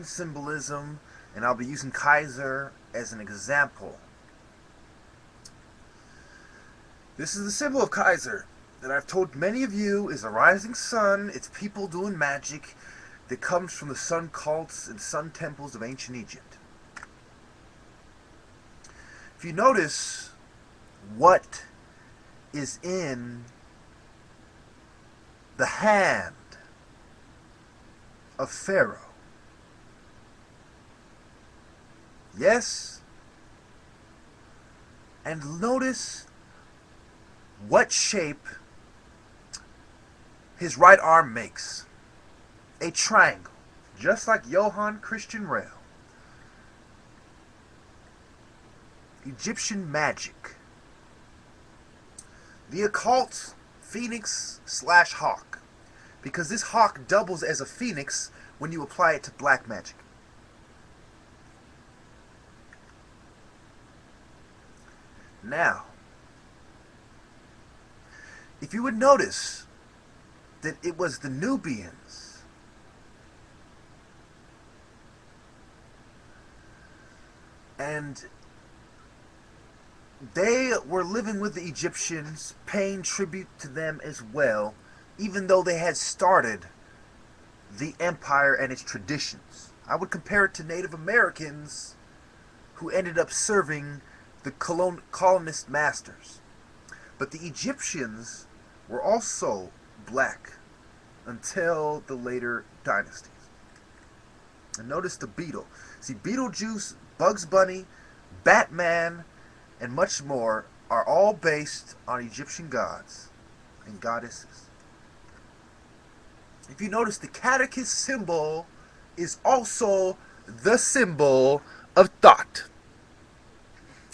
symbolism, and I'll be using Kaiser as an example. This is the symbol of Kaiser that I've told many of you is a rising sun. It's people doing magic that comes from the sun cults and sun temples of ancient Egypt. If you notice what is in the hand of Pharaoh, yes, and notice what shape his right arm makes. A triangle, just like Johann Christian Rell. Egyptian magic. The occult phoenix / hawk, because this hawk doubles as a phoenix when you apply it to black magic. Now, if you would notice that it was the Nubians and they were living with the Egyptians, paying tribute to them as well, even though they had started the empire and its traditions. I would compare it to Native Americans who ended up serving the colonist masters. But the Egyptians were also black until the later dynasties. And notice the beetle. See, Beetlejuice, Bugs Bunny, Batman, and much more are all based on Egyptian gods and goddesses. If you notice, the catechist symbol is also the symbol of thought.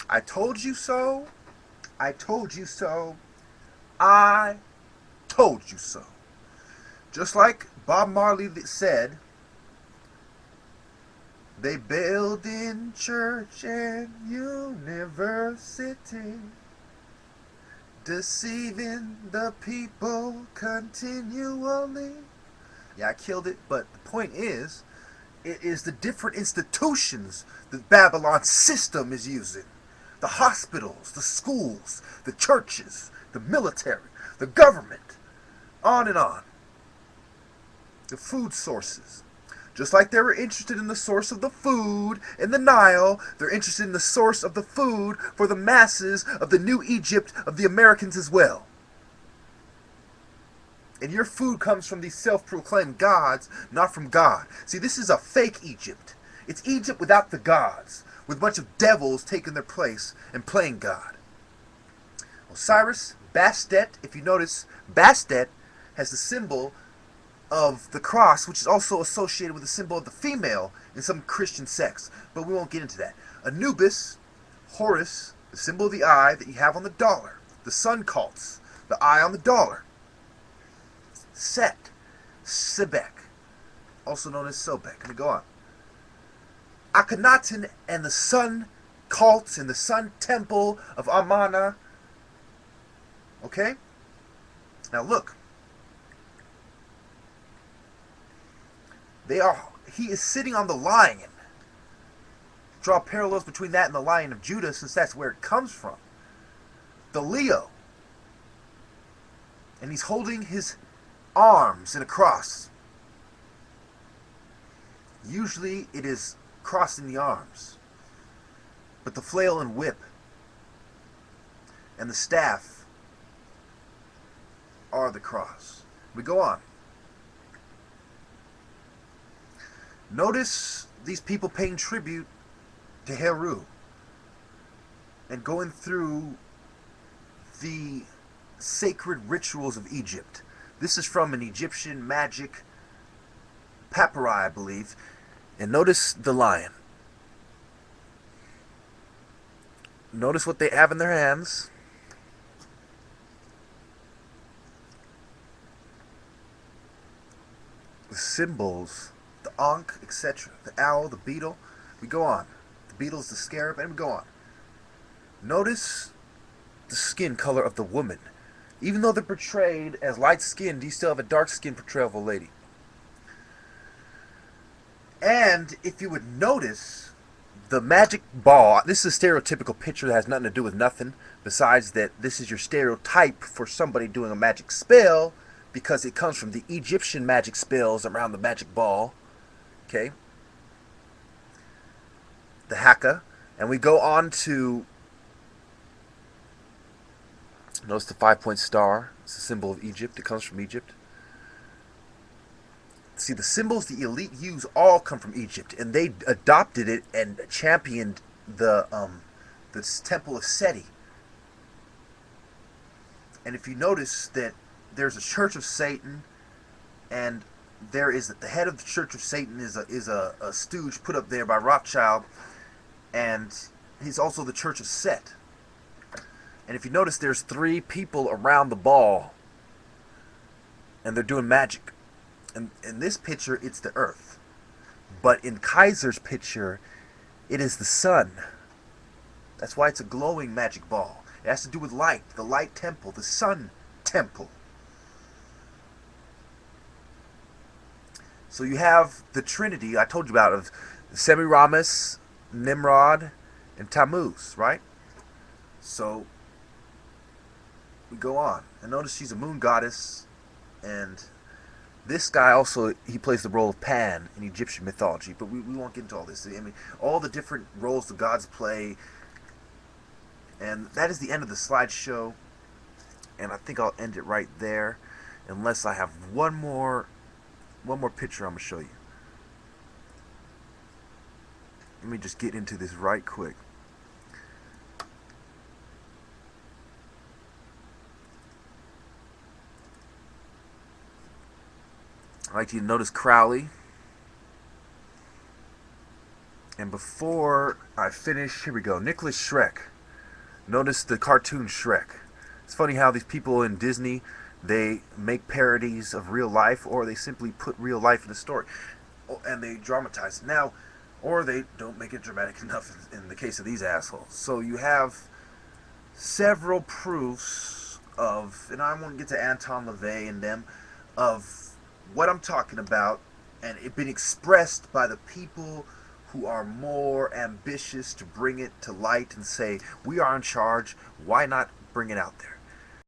I told you so. I told you so. I told you so. Just like Bob Marley said, they build in church and university, deceiving the people continually. Yeah, I killed it, but the point is, it is the different institutions that Babylon's system is using. The hospitals, the schools, the churches, the military, the government, on and on. The food sources. Just like they were interested in the source of the food in the Nile, they're interested in the source of the food for the masses of the New Egypt of the Americans as well. And your food comes from these self-proclaimed gods, not from God. See, this is a fake Egypt. It's Egypt without the gods, with a bunch of devils taking their place and playing God. Osiris, Bastet, if you notice, Bastet has the symbol of the cross, which is also associated with the symbol of the female in some Christian sects, but we won't get into that. Anubis, Horus, the symbol of the eye that you have on the dollar. The sun cults, the eye on the dollar. Set, Sebek, also known as Sobek. Let me go on. Akhenaten and the sun cults in the sun temple of Amarna. Okay? Now look. He is sitting on the lion. Draw parallels between that and the Lion of Judah, since that's where it comes from. The Leo. And he's holding his arms in a cross. Usually it is crossing the arms. But the flail and whip and the staff are the cross. We go on. Notice these people paying tribute to Heru and going through the sacred rituals of Egypt. This is from an Egyptian magic papyri, I believe. And notice the lion. Notice what they have in their hands. The symbols, the ankh, etc. The owl, the beetle. We go on. The beetle's the scarab, and we go on. Notice the skin color of the woman. Even though they're portrayed as light-skinned, you still have a dark-skinned portrayal of a lady. And if you would notice, the magic ball, this is a stereotypical picture that has nothing to do with nothing, besides that this is your stereotype for somebody doing a magic spell, because it comes from the Egyptian magic spells around the magic ball. Okay? The haka. And we go on to, notice the 5-point star. It's a symbol of Egypt. It comes from Egypt. See, the symbols the elite use all come from Egypt, and they adopted it and championed the temple of Seti. And if you notice that there's a church of Satan, and there is the head of the church of Satan is a stooge put up there by Rothschild, and he's also the church of Set. And if you notice, there's 3 people around the ball, and they're doing magic. And in this picture, it's the earth. But in Kaiser's picture, it is the sun. That's why it's a glowing magic ball. It has to do with light, the light temple, the sun temple. So you have the Trinity I told you about of Semiramis, Nimrod, and Tammuz, right? So we go on. And notice she's a moon goddess, and this guy also, he plays the role of Pan in Egyptian mythology, but we won't get into all this. I mean, all the different roles the gods play, and that is the end of the slideshow, and I think I'll end it right there, unless I have one more picture I'm going to show you. Let me just get into this right quick. I'd like you to notice Crowley. And before I finish, here we go. Nicholas Shrek. Notice the cartoon Shrek. It's funny how these people in Disney, they make parodies of real life, or they simply put real life in the story, and they dramatize it. Now, or they don't make it dramatic enough in the case of these assholes. So you have several proofs of, and I won't get to Anton LaVey and them, of what I'm talking about, and it been expressed by the people who are more ambitious to bring it to light and say, we are in charge, why not bring it out there?